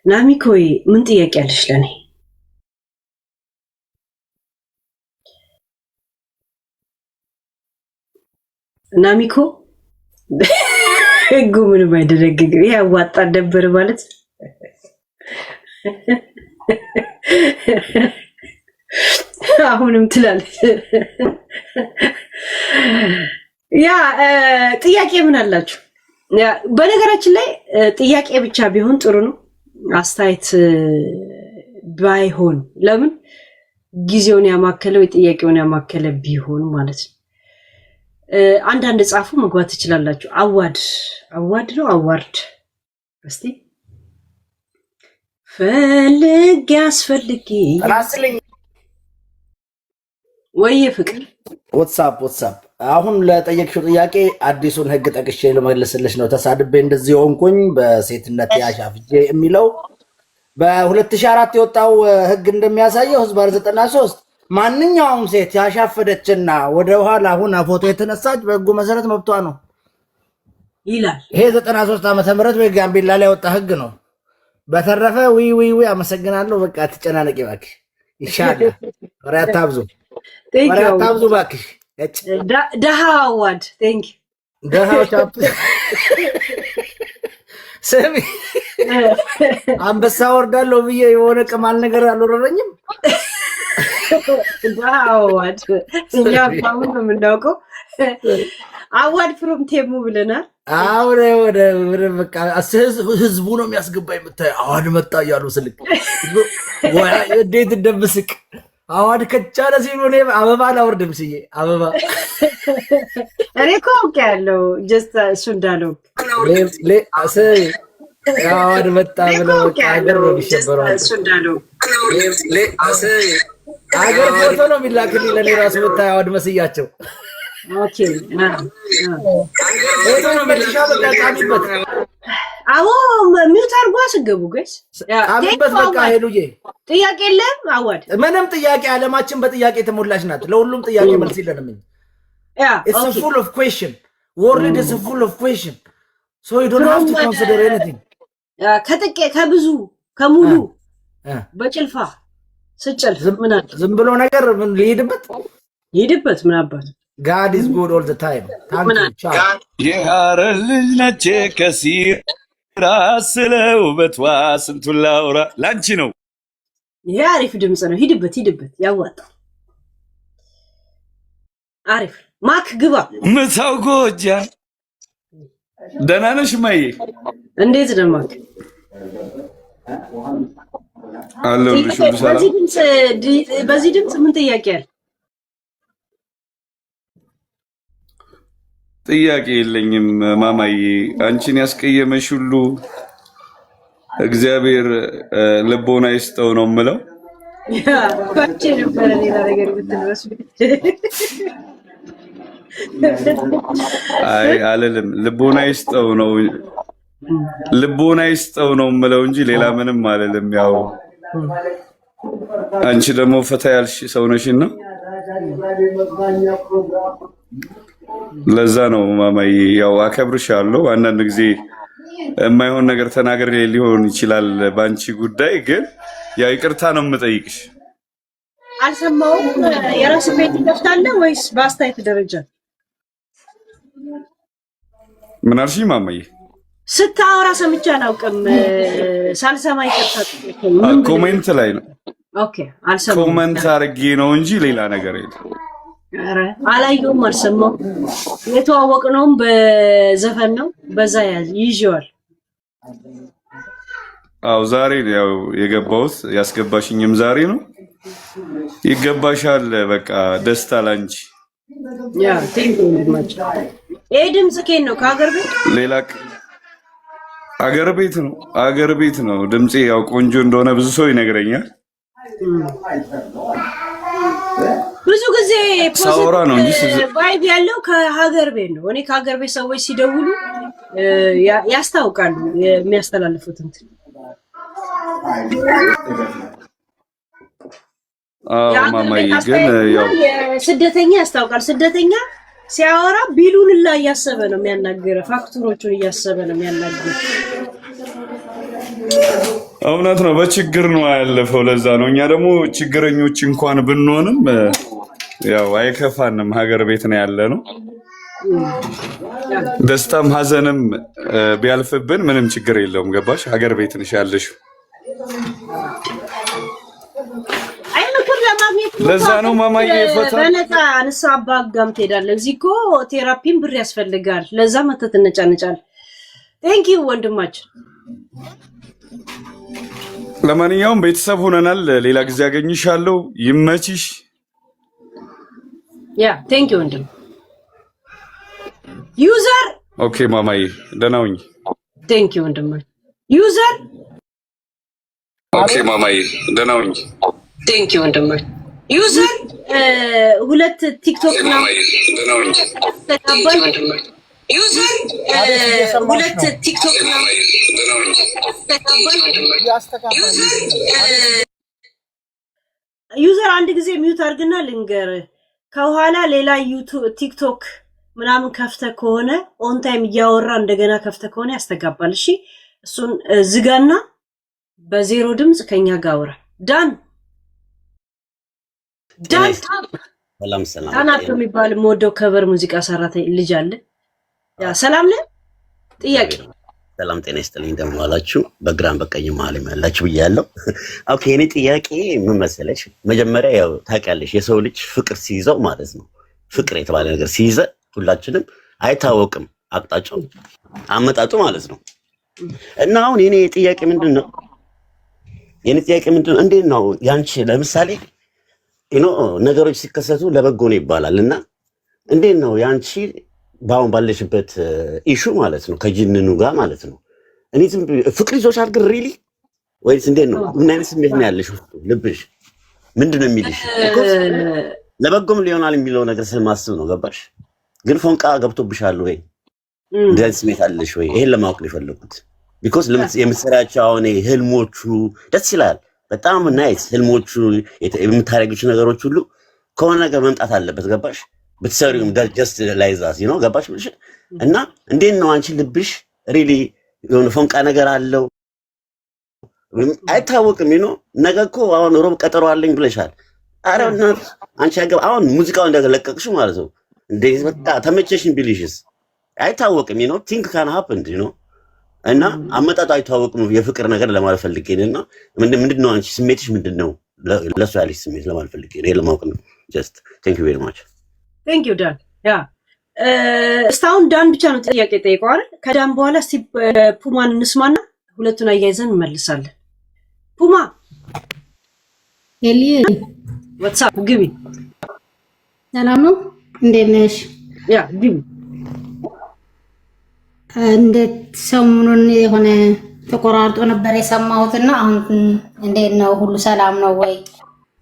ናሚኮይ ምን ጥያቄ አለሽ ለኔ? ናሚኮ ህጉ ምንም አይደነግግም። ይሄ አዋጣ ነበር ማለት አሁንም ትላለች። ያ ጥያቄ ምን አላችሁ? በነገራችን ላይ ጥያቄ ብቻ ቢሆን ጥሩ ነው። አስተያየት ባይሆን ለምን ጊዜውን ያማከለው የጥያቄውን ያማከለ ቢሆን ማለት ነው። አንዳንድ ጻፉ መግባት ትችላላችሁ። አዋርድ ነው አዋርድ እስቲ ፈልግ ያስፈልግ ወይ ፍቅር ዋትስአፕ አሁን ለጠየቅሽው ጥያቄ አዲሱን ህግ ጠቅሼ ልመልስልሽ ነው። ተሳድቤ እንደዚህ ሆንኩኝ በሴትነት ያሻፍጄ የሚለው በ2004 የወጣው ህግ እንደሚያሳየው ህዝብ 93 ማንኛውም ሴት ያሻፈደችና ወደ ኋላ ሁና ፎቶ የተነሳች በህጉ መሰረት መብቷ ነው ይላል። ይሄ 93 ዓመተ ምህረት በጋምቤላ ላይ የወጣ ህግ ነው። በተረፈ ዊ አመሰግናለሁ። በቃ ትጨናነቂ እባክሽ ይሻላል። ወሬ አታብዙ እባክሽ። ደሃ አዋድ ቴንክ ደሃው ቻፕ ስሚ አንበሳ ወርዳለሁ ብዬ የሆነ ቅማል ነገር አልወረረኝም። ደሃ አዋድ እኛ አሁን ነው የምናውቀው። አዋድ ፍሮም ቴሙ ብለናል። አውሬ ወደ በቃ ህዝቡ ነው የሚያስገባ የምታይ አዋድ መጣ እያሉ ስልክ ወይ እንዴት እንደምስቅ አዋድ ከቻለ ሲሉ እኔ አበባ ላወርድም ስዬ አበባ እኔ እኮ አውቄያለሁ። ጀስት እሱ እንዳለው አዋድ መጣ ብለው ሀገር ነው የሚሸበረው። እሱ እንዳለው ሀገር ፎቶ ነው የሚላክልኝ ለእኔ ራሱ ብታይ አዋድ መስያቸው። ኦኬ ፎቶ ነው መልሻ በቃሚበት አዎ ሚውት አርጓ ስገቡ ጋይስ ቃሚበት በቃ ሄሉዬ ጥያቄ የለም። አዋድ ምንም ጥያቄ አለማችን በጥያቄ የተሞላች ናት። ለሁሉም ጥያቄ መልስ የለንም። it's a full of question world is full of question so you don't have to consider anything ከብዙ ከሙሉ በጭልፋ ስጨልፍ ምን አለ ዝም ብሎ ነገር ምን ሊሄድበት ምን አባት God is good all the time. Thank you. Ciao. የሐረር ልጅ ነች ከሲራ ስለ ውበቷ ስንቱን ላውራ ላንቺ ነው። ይሄ አሪፍ ድምጽ ነው። ሂድበት ያዋጣል። አሪፍ ማክ ግባ ምታው ጎጃ ደህና ነሽ ማዬ? እንዴት ደማክ አለሁልሽ። ሁሉ ሰላም። በዚህ ድምጽ ምን ጥያቄ አለ? ጥያቄ የለኝም ማማዬ። አንቺን ያስቀየመሽ ሁሉ እግዚአብሔር ልቦና ይስጠው ነው የምለው። ባንቺ ነበር ሌላ ነገር ብትነሱ አይ አለልም። ልቦና ይስጠው ነው የምለው እንጂ ሌላ ምንም አለልም። ያው አንቺ ደግሞ ፈታ ያልሽ ሰው ነሽና ለዛ ነው ማማዬ። ያው አከብርሻለሁ። አንዳንድ ጊዜ የማይሆን ነገር ተናግሬ ሊሆን ይችላል ባንቺ ጉዳይ፣ ግን ያው ይቅርታ ነው የምጠይቅሽ። አልሰማሁም። የራስ ቤት ትከፍታለህ ወይስ በአስተያየት ደረጃ? ምን አልሽኝ ማማዬ? ስታወራ ሰምቼ አላውቅም። ሳልሰማ ይቅርታ። ኮሜንት ላይ ነው። ኦኬ አልሰማሁም። ኮሜንት አድርጌ ነው እንጂ ሌላ ነገር የለም። ኧረ አላየሁም፣ አልሰማሁም። የተዋወቅነውም በዘፈን ነው። በዛ ይዤዋል። አው ዛሬ ያው የገባሁት ያስገባሽኝም ዛሬ ነው። ይገባሻል። በቃ ደስታ ላንቺ። ያ ቴንክ ዩ ማች። ይሄ ድምጽ ከየት ነው? ከሀገር ቤት? ሌላ አገር ቤት ነው ድምጼ። ያው ቆንጆ እንደሆነ ብዙ ሰው ይነግረኛል። ብዙ ጊዜ ሳውራ ነው እንጂ ቫይብ ያለው ከሀገር ቤት ነው። እኔ ከሀገር ቤት ሰዎች ሲደውሉ ያስታውቃሉ የሚያስተላልፉት እንትን። ማማዬ ግን ያው ስደተኛ ያስታውቃል። ስደተኛ ሲያወራ ቢሉን ላይ እያሰበ ነው የሚያናገረው፣ ፋክተሮቹን እያሰበ ነው የሚያናገረው። እውነት ነው። በችግር ነው ያለፈው። ለዛ ነው እኛ ደግሞ ችግረኞች እንኳን ብንሆንም ያው አይከፋንም። ሀገር ቤት ነው ያለ ነው። ደስታም ሀዘንም ቢያልፍብን ምንም ችግር የለውም። ገባሽ? ሀገር ቤት ነሽ ያለሽው። ለዛ ነው ማማዬ ፈታ በነፃ ንስሓ አባ ጋም ትሄዳለህ። እዚህ እኮ ቴራፒም ብር ያስፈልጋል። ለዛ መተህ ትነጫነጫለህ። ቴንክ ዩ ወንድማችን። ለማንኛውም ቤተሰብ ሆነናል። ሌላ ጊዜ አገኝሻለሁ። ይመችሽ። ያ ቴንክ ዩ ወንድም ዩዘር። ኦኬ ማማዬ ደህና ሁኚ። ቴንክ ዩ ወንድማችን ዩዘር። ኦኬ ማማዬ ደህና ሁኚ። ቴንክ ዩ ወንድማችን ዩዘር። ሁለት ቲክቶክ ነው ዩዘር። ሁለት ቲክቶክ ነው ዩዘር። አንድ ጊዜ ሚውት አድርግና ልንገር። ከኋላ ሌላ ዩቲዩብ ቲክቶክ ምናምን ከፍተ ከሆነ ኦን ታይም እያወራ እንደገና ከፍተ ከሆነ ያስተጋባል። እሺ እሱን ዝጋና በዜሮ ድምጽ ከኛ ጋር አውራ። ዳን ሰላም ሰላም። ታናት የሚባል ሞደው ከበር ሙዚቃ ሰራተኛ ልጅ አለ። ያ ሰላም ነህ? ጥያቄ ሰላም ጤና ይስጥልኝ። እንደምን ዋላችሁ? በግራም በቀኝ መሀል ያላችሁ ብያለሁ። ኦኬ እኔ ጥያቄ ምን መሰለሽ፣ መጀመሪያ ያው ታውቂያለሽ የሰው ልጅ ፍቅር ሲይዘው ማለት ነው፣ ፍቅር የተባለ ነገር ሲይዘ ሁላችንም አይታወቅም አቅጣጫው አመጣጡ ማለት ነው። እና አሁን የኔ ጥያቄ ምንድነው? እንዴት ነው ያንቺ ለምሳሌ ነገሮች ሲከሰቱ ለበጎ ነው ይባላል እና እንዴት ነው ያንቺ ባሁን ባለሽበት ኢሹ ማለት ነው ከጅንኑ ጋር ማለት ነው እኔ ዝም ፍቅር ይዞሻል ግን ሪሊ ወይስ እንዴት ነው? ምን አይነት ስሜት ነው ያለሽ? ልብሽ ምንድነው የሚልሽ? ለበጎም ሊሆናል የሚለው ነገር ስለማስብ ነው። ገባሽ? ግን ፎንቃ ገብቶብሻል ወይ? እንደዚህ ስሜት አለሽ ወይ? ይሄን ለማወቅ ነው የፈለኩት። ቢኮዝ የምትሰራቸው አሁን ህልሞቹ ደስ ይላል በጣም ናይስ። ህልሞቹ የምታረጊው ነገሮች ሁሉ ከሆነ ነገር መምጣት አለበት። ገባሽ? ብትሰሪውም ጀስት ላይዛስ ገባሽ? እና እንዴት ነው አንቺ ልብሽ ሪሊ የሆነ ፎንቃ ነገር አለው አይታወቅም። ነገ እኮ አሁን ሮብ ቀጠሮ አለኝ ብለሻል። አረ አንቺ አሁን ሙዚቃው እንደለቀቅሽው ማለት ነው እንዴ በቃ ተመቸሽኝ ቢልሽስ አይታወቅም። ቲንክ ካን ሃፕን እና አመጣጡ አይታወቅም። የፍቅር ነገር ለማለት ፈልጌ ነውና ምንድነው አንቺ ስሜትሽ ምንድነው? ለሱ ያለሽ ስሜት ለማለት ፈልጌ ነው። ይሄ ለማወቅ ነው። ጀስት ቴንክ ዩ ቬሪ ማች። ቴንክ ዩ ዳን። ያ እስካሁን ዳን ብቻ ነው ጥያቄ ጠይቀዋል። ከዳን በኋላ እስቲ ፑማን እንስማና ሁለቱን አያይዘን እንመልሳለን። ፑማ ኤሊ ዋትስአፕ ግቢ። ሰላም ነው? እንዴት ነሽ? ያ ግቢ። እንዴት ሰሞኑን የሆነ ተቆራርጦ ነበር የሰማሁትና አሁን እንዴት ነው? ሁሉ ሰላም ነው ወይ?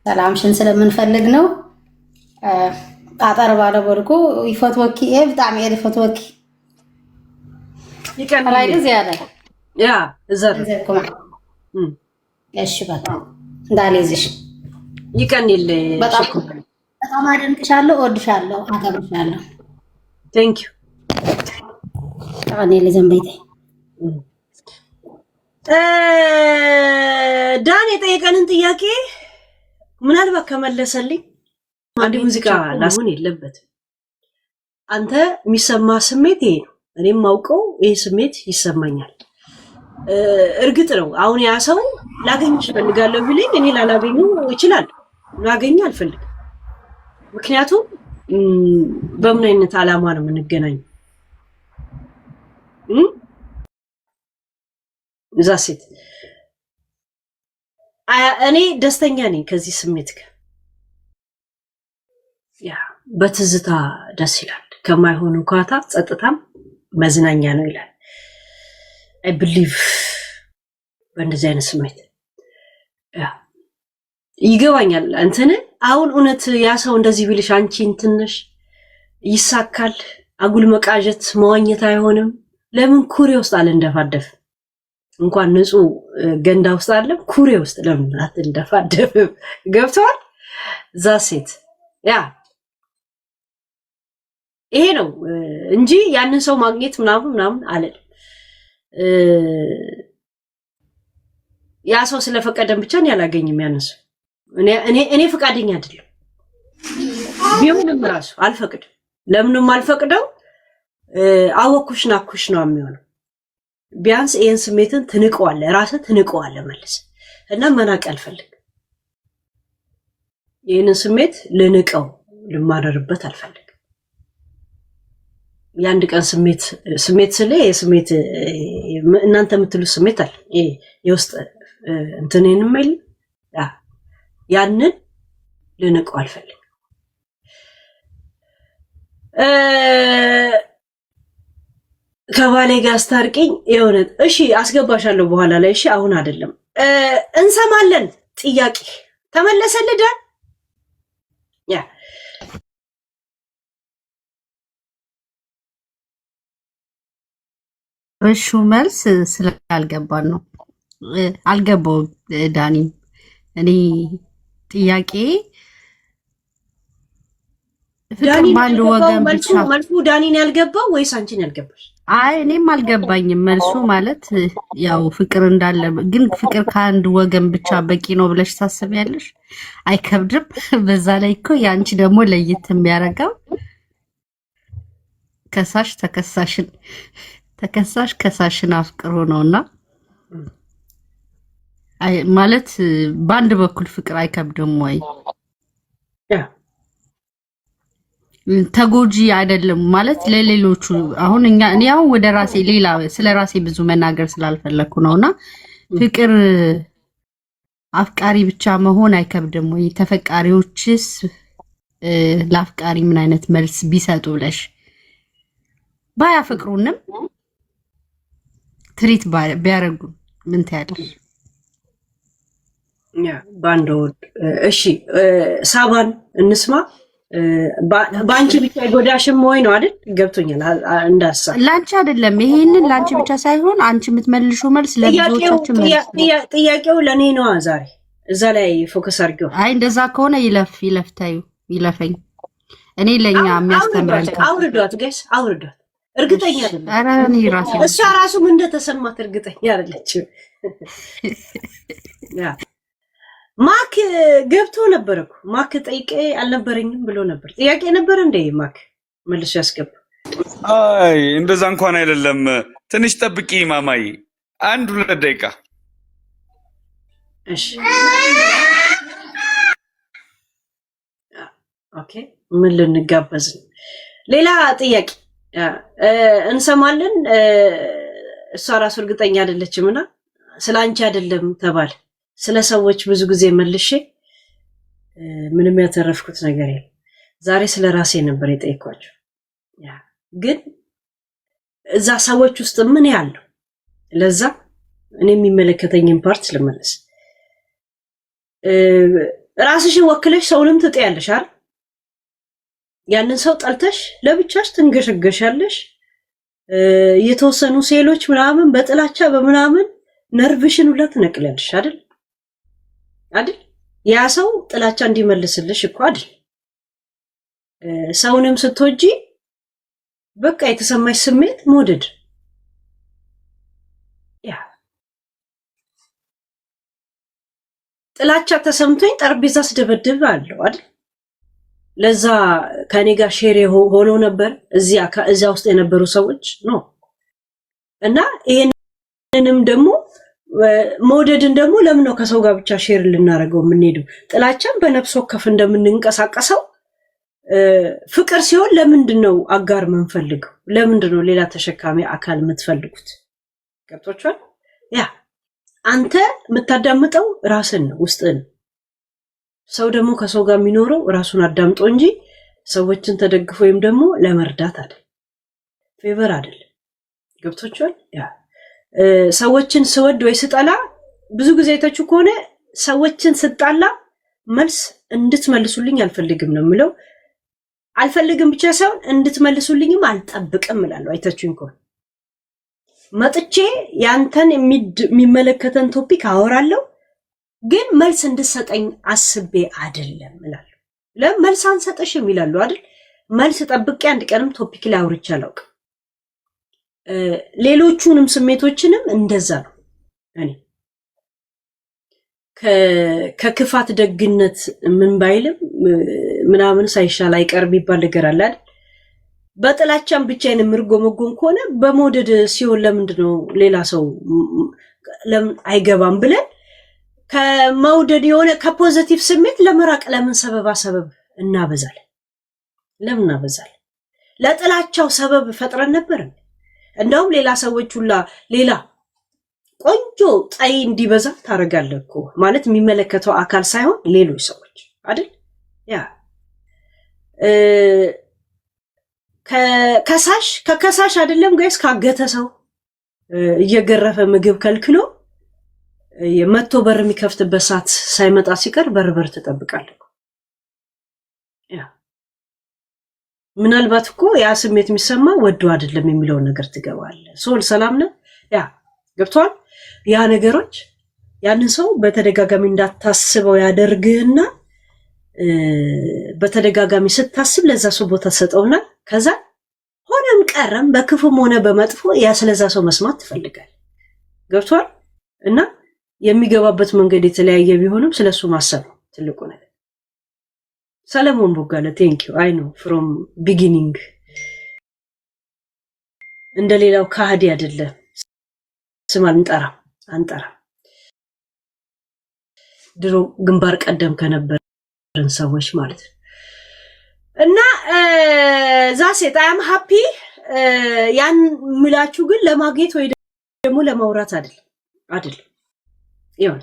ሰላምሽን ስለምንፈልግ ነው። አጠር ባለ መልኩ ይፈትወኪ በጣም ይፈትወኪ ይቀናል ጊዜ ያለ ያ እዘር እሺ በቃ እንዳልይዝሽ ይቀንል። በጣም አደንቅሻለሁ፣ እወድሻለሁ፣ አከብርሻለሁ። ቴንክ ዩ ታኔ ለዘንበይቴ ዳን የጠየቀንን ጥያቄ ምናልባት ከመለሰልኝ አንድ ሙዚቃ ላስሆን የለበትም። አንተ የሚሰማ ስሜት ይሄ ነው፣ እኔም ማውቀው ይሄ ስሜት ይሰማኛል። እርግጥ ነው አሁን ያ ሰው ላገኝሽ እፈልጋለሁ ቢለኝ እኔ ላላገኙ እችላለሁ፣ ላገኝ አልፈልግም። ምክንያቱም በምን አይነት ዓላማ ነው የምንገናኘው? እዛ ሴት እኔ ደስተኛ ነኝ ከዚህ ስሜት ጋር። ያ በትዝታ ደስ ይላል። ከማይሆን እንኳታ ጸጥታም መዝናኛ ነው ይላል። አይ ቢሊቭ በእንደዚህ አይነት ስሜት ይገባኛል። እንትን አሁን እውነት ያ ሰው እንደዚህ ቢልሽ አንቺ እንትንሽ ይሳካል? አጉል መቃዠት መዋኘት አይሆንም? ለምን ኩሬ ውስጥ አልንደፋደፍ? እንኳን ንጹህ ገንዳ ውስጥ አለ ኩሬ ውስጥ ለምን አትንደፋደፍ? ገብቷል? እዛ ሴት ያ ይሄ ነው እንጂ ያንን ሰው ማግኘት ምናምን አለል። ያ ሰው ስለፈቀደን ብቻ ነው ያላገኝም ያነሱ። እኔ ፈቃደኛ አይደለም። ቢሆንም ራሱ አልፈቅድም። ለምንም አልፈቅደው አወኩሽ ናኩሽ ነው የሚሆነው። ቢያንስ ይሄን ስሜትን ትንቀዋለህ፣ ራስህ ትንቀዋለህ መልስ እና መናቅ አልፈልግም። ይሄንን ስሜት ልንቀው ልማረርበት አልፈልግም። የአንድ ቀን ስሜት ስለ የስሜት እናንተ የምትሉት ስሜት አለ የውስጥ እንትኔን የሚል ያንን ልንቀው አልፈልግም። ከባሌ ጋር አስታርቂኝ የሆነ እሺ አስገባሻለሁ በኋላ ላይ እሺ አሁን አይደለም እንሰማለን። ጥያቄ ተመለሰልህ ዳን ያ እሹ መልስ ስላልገባን ነው አልገባው ዳኒ እኔ ጥያቄ ፍቅር ባንድ ወገን ብቻ መልሱ ዳኒን ያልገባው ወይስ አንቺን ያልገባሽ? አይ እኔም አልገባኝም መልሱ ማለት ያው ፍቅር እንዳለ ግን ፍቅር ከአንድ ወገን ብቻ በቂ ነው ብለሽ ታስቢያለሽ? አይከብድም? በዛ ላይ እኮ ያንቺ ደግሞ ለየት የሚያደርገው ተከሳሽ ከሳሽን አፍቅሮ ነውና ማለት በአንድ በኩል ፍቅር አይከብድም ወይ? ተጎጂ አይደለም ማለት ለሌሎቹ አሁን እኔ ያው ወደ ራሴ ሌላ ስለ ራሴ ብዙ መናገር ስላልፈለኩ ነውና ፍቅር አፍቃሪ ብቻ መሆን አይከብድም ወይ? ተፈቃሪዎችስ ለአፍቃሪ ምን አይነት መልስ ቢሰጡ ብለሽ ባያፈቅሩንም ትሪት ቢያረጉ ምን ታያለሽ? ባንዶ እሺ ሳባን እንስማ። ባንቺ ብቻ ይጎዳሽም ወይ ነው አይደል? ገብቶኛል እንዳሳ ላንቺ አይደለም ይሄንን ላንቺ ብቻ ሳይሆን አንቺ የምትመልሺው መልስ ለብዙዎቻችን መልስ ጥያቄው ለኔ ነው። ዛሬ እዛ ላይ ፎከስ አድርገው። አይ እንደዛ ከሆነ ይለፈኝ እኔ ለኛ የሚያስተምረን አውርዷት ጋይስ አውርዷት። እርግጠኛ አይደለም ኧረ እኔ ራሴ እሷ ራሱ ምን እንደተሰማት እርግጠኛ አይደለችም። ያ ማክ ገብቶ ነበር እኮ ማክ ጠይቄ አልነበረኝም ብሎ ነበር። ጥያቄ ነበር እንዴ ማክ መልሶ ያስገባ። አይ እንደዛ እንኳን አይደለም። ትንሽ ጠብቂ ማማይ 1-2 ደቂቃ እሺ። ኦኬ ምን ልንጋበዝ ነው? ሌላ ጥያቄ እንሰማለን። እሷ ራሱ እርግጠኛ አይደለችምና ስላንቺ አይደለም ተባለ። ስለ ሰዎች ብዙ ጊዜ መልሼ ምንም ያተረፍኩት ነገር የለም። ዛሬ ስለ ራሴ ነበር የጠየኳቸው። ግን እዛ ሰዎች ውስጥ ምን ያለው ለዛ እኔ የሚመለከተኝን ፓርት ልመለስ። ራስሽን ወክለሽ ሰውንም ትጠያለሽ አይደል? ያንን ሰው ጠልተሽ ለብቻሽ ትንገሸገሻለሽ። የተወሰኑ ሴሎች ምናምን በጥላቻ በምናምን ነርቭሽን ሁላ ትነቅላለሽ አይደል? ያ ሰው ጥላቻ እንዲመልስልሽ እኮ አይደል? ሰውንም ስትወጂ በቃ የተሰማሽ ስሜት መውደድ ያ ጥላቻ ተሰምቶኝ ጠረጴዛ ስደበድብ አለው አይደል? ለዛ ከኔ ጋር ሼር ሆኖ ነበር እዚያ ውስጥ የነበሩ ሰዎች ነው። እና ይሄንንም ደግሞ መውደድን ደግሞ ለምን ነው ከሰው ጋር ብቻ ሼር ልናደርገው የምንሄደው? ጥላቻን በነፍስ ወከፍ እንደምንንቀሳቀሰው ፍቅር ሲሆን ለምንድን ነው አጋር የምንፈልገው? ለምንድን ነው ሌላ ተሸካሚ አካል የምትፈልጉት? ገብቶሻል? ያ አንተ የምታዳምጠው ራስን ነው ውስጥን። ሰው ደግሞ ከሰው ጋር የሚኖረው ራሱን አዳምጦ እንጂ ሰዎችን ተደግፎ ወይም ደግሞ ለመርዳት አይደል፣ ፌቨር አይደል። ገብቶሻል? ያ ሰዎችን ስወድ ወይ ስጠላ ብዙ ጊዜ አይታችሁ ከሆነ ሰዎችን ስጣላ መልስ እንድትመልሱልኝ አልፈልግም ነው የምለው። አልፈልግም ብቻ ሳይሆን እንድትመልሱልኝም አልጠብቅም እላለሁ። አይታችሁኝ ከሆነ መጥቼ ያንተን የሚመለከተን ቶፒክ አወራለሁ፣ ግን መልስ እንድትሰጠኝ አስቤ አይደለም እላለሁ። ለምን መልስ አንሰጠሽም ይላሉ አይደል? መልስ ጠብቄ አንድ ቀንም ቶፒክ ላይ አውርቼ አላውቅም። ሌሎቹንም ስሜቶችንም እንደዛ ነው። እኔ ከክፋት ደግነት ምን ባይልም ምናምን ሳይሻል አይቀርም ይባል ነገር አለ አይደል? በጥላቻም ብቻዬን የምርጎመጎም ከሆነ በመውደድ ሲሆን ለምንድነው ሌላ ሰው ለምን አይገባም ብለን ከመውደድ የሆነ ከፖዚቲቭ ስሜት ለመራቅ ለምን ሰበብ እናበዛለን? ለምን እናበዛለን? ለጥላቻው ሰበብ ፈጥረን ነበር። እንደውም ሌላ ሰዎች ሁላ ሌላ ቆንጆ ጣይ እንዲበዛ ታረጋለህ እኮ ማለት የሚመለከተው አካል ሳይሆን ሌሎች ሰዎች አይደል? ያ ከከሳሽ አይደለም ጋይስ ካገተ ሰው እየገረፈ ምግብ ከልክሎ የመቶ በር የሚከፍትበት ሰዓት ሳይመጣ ሲቀር በር ትጠብቃለህ። ያ ምናልባት እኮ ያ ስሜት የሚሰማ ወዶ አይደለም የሚለው ነገር ትገባለህ። ሶል ሰላም ነው ያ ገብቷል። ያ ነገሮች ያንን ሰው በተደጋጋሚ እንዳታስበው ያደርግህና በተደጋጋሚ ስታስብ ለዛ ሰው ቦታ ሰጠውና ከዛ ሆነም ቀረም በክፉም ሆነ በመጥፎ ያ ስለዛ ሰው መስማት ትፈልጋለህ። ገብቷል። እና የሚገባበት መንገድ የተለያየ ቢሆንም ስለሱ ማሰብ ነው ትልቁ ነገር። ሰለሞን ቦጋለ ቴንክ ዩ አይ ኖ ፍሮም ቢጊኒንግ እንደሌላው ካህዲ አይደለም። ስም አንጠራም። ድሮ ግንባር ቀደም ከነበርን ሰዎች ማለት ነው። እና ዛሴት አም ሃፒ ያን ምላችሁ ግን ለማግኘት ወይ ደግሞ ለማውራት አይደለም ይሁን